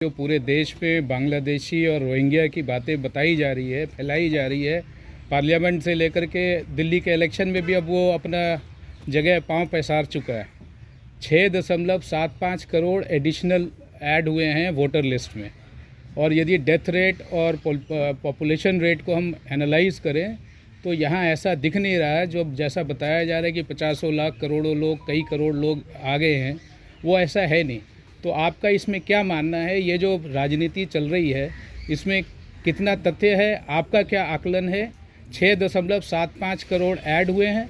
जो पूरे देश में बांग्लादेशी और रोहिंग्या की बातें बताई जा रही है, फैलाई जा रही है, पार्लियामेंट से लेकर के दिल्ली के इलेक्शन में भी अब वो अपना जगह पांव पसार चुका है। 6.75 करोड़ एडिशनल ऐड हुए हैं वोटर लिस्ट में। और यदि डेथ रेट और पॉपुलेशन रेट को हम एनालाइज करें तो यहाँ ऐसा दिख नहीं रहा है, जो जैसा बताया जा रहा है कि 50 लाख करोड़ों लोग, कई करोड़ लोग आ गए हैं, वो ऐसा है नहीं। तो आपका इसमें क्या मानना है? ये जो राजनीति चल रही है इसमें कितना तथ्य है? आपका क्या आकलन है? 6.75 करोड़ ऐड हुए हैं,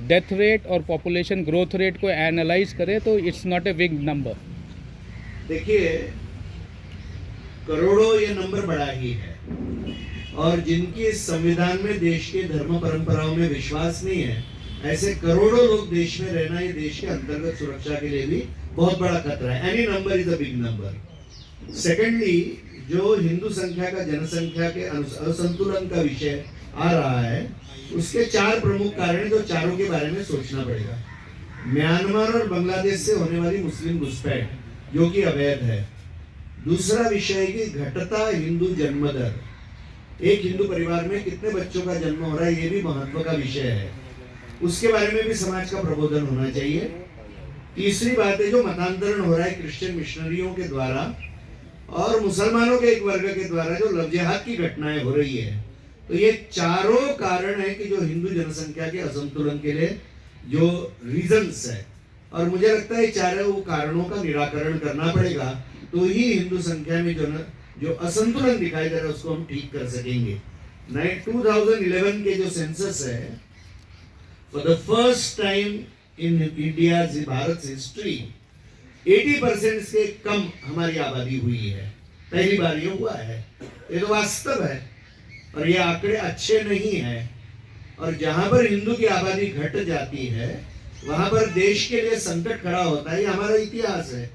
डेथ रेट और पॉपुलेशन ग्रोथ रेट को एनालाइज करें तो it's not a big number. देखिए, करोड़ों ये नंबर बड़ा ही है, और जिनकी संविधान में देश के धर्म परंपराओं में विश्वास नहीं है, ऐसे करोड़ों लोग देश में रहना ये देश के अंतर्गत सुरक्षा के लिए भी बहुत बड़ा खतरा है। Any number is a big number. Secondly, जो हिंदू संख्या का जनसंख्या के असंतुलन का विषय आ रहा है, उसके 4 प्रमुख कारण, जो चारों के बारे में सोचना पड़ेगा। म्यांमार और बांग्लादेश से होने वाली मुस्लिम घुसपैठ, जो कि अवैध है। दूसरा विषय की घटता हिंदू जन्म दर, एक हिंदू परिवार में कितने बच्चों का जन्म हो रहा है, ये भी महत्व का विषय है, उसके बारे में भी समाज का प्रबोधन होना चाहिए। तीसरी बात है, जो मतांतरण हो रहा है क्रिश्चियन मिशनरियों के द्वारा और मुसलमानों के एक वर्ग के द्वारा, जो लव जिहाद की घटनाएं हो रही है। तो ये चारों कारण है कि जो हिंदू जनसंख्या के असंतुलन के लिए जो रीजंस है, और मुझे लगता है चारों कारणों का निराकरण करना पड़ेगा, तो ही हिंदू संख्या में जो असंतुलन दिखाई दे रहा है उसको हम ठीक कर सकेंगे। 2011 के जो सेंसस है, for the first time in India, Bharat history, 80% से कम हमारी आबादी हुई है। पहली बार ये हुआ है। ये तो वास्तव है, और ये आंकड़े अच्छे नहीं है। और जहां पर हिंदू की आबादी घट जाती है, वहां पर देश के लिए संकट खड़ा होता है। ये हमारा इतिहास है।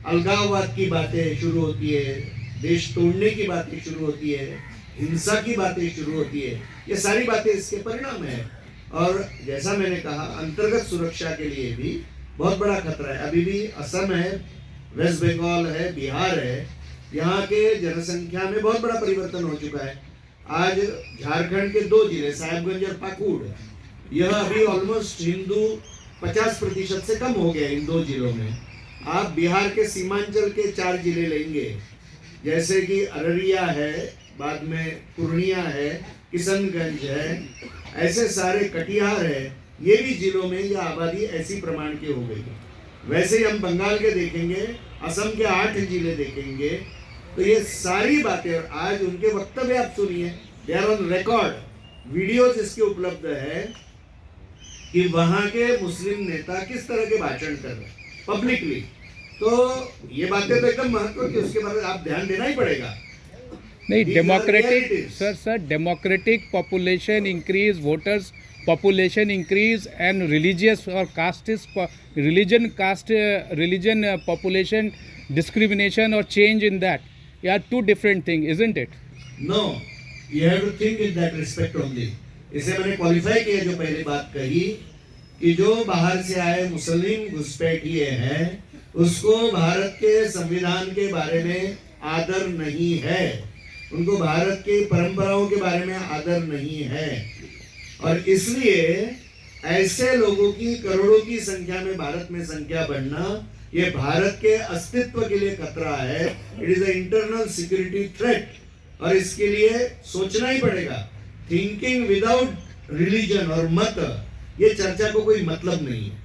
अलगाववाद की बातें शुरू होती है, देश तोड़ने की बातें शुरू होती है, हिंसा की बातें शुरू होती है। ये सारी बातें इसके परिणाम है। और जैसा मैंने कहा, अंतर्गत सुरक्षा के लिए भी बहुत बड़ा खतरा है। अभी भी असम है, वेस्ट बंगाल है, बिहार है, यहाँ के जनसंख्या में बहुत बड़ा परिवर्तन हो चुका है। आज झारखंड के 2 जिले, साहेबगंज और पाकुड़, यह अभी ऑलमोस्ट हिंदू 50% से कम हो गया इन 2 जिलों में। आप बिहार के सीमांचल के 4 जिले लेंगे, जैसे कि अररिया है, बाद में पूर्णिया है, किशनगंज है, ऐसे सारे, कटिहार है, ये भी जिलों में यह आबादी ऐसी प्रमाण की हो गई। वैसे ही हम बंगाल के देखेंगे, असम के 8 जिले देखेंगे, तो ये सारी बातें, और आज उनके वक्तव्य आप सुनिए, they are on record, videos इसके उपलब्ध है कि वहां के मुस्लिम नेता किस तरह के भाषण कर रहे हैं पब्लिकली। तो ये बातें तो एकदम महत्व की, उसके बारे में आप ध्यान देना ही पड़ेगा। नहीं, democratic sir democratic population increase, voters population increase and religious और रिलीजन पॉपुलेशन डिस्क्रिमिनेशन और change in that, they are 2 different things, isn't it? No, you have to think in that respect only. इसे मैंने qualify किया, जो पहले बात कही कि जो बाहर से आए मुस्लिम घुसपैठिए हैं, उसको भारत के संविधान के बारे में आदर नहीं है, उनको भारत के परंपराओं के बारे में आदर नहीं है। और इसलिए ऐसे लोगों की करोड़ों की संख्या में भारत में संख्या बढ़ना, ये भारत के अस्तित्व के लिए खतरा है। It is a internal security threat, और इसके लिए सोचना ही पड़ेगा। थिंकिंग विदाउट रिलीजन और मत, ये चर्चा को कोई मतलब नहीं है।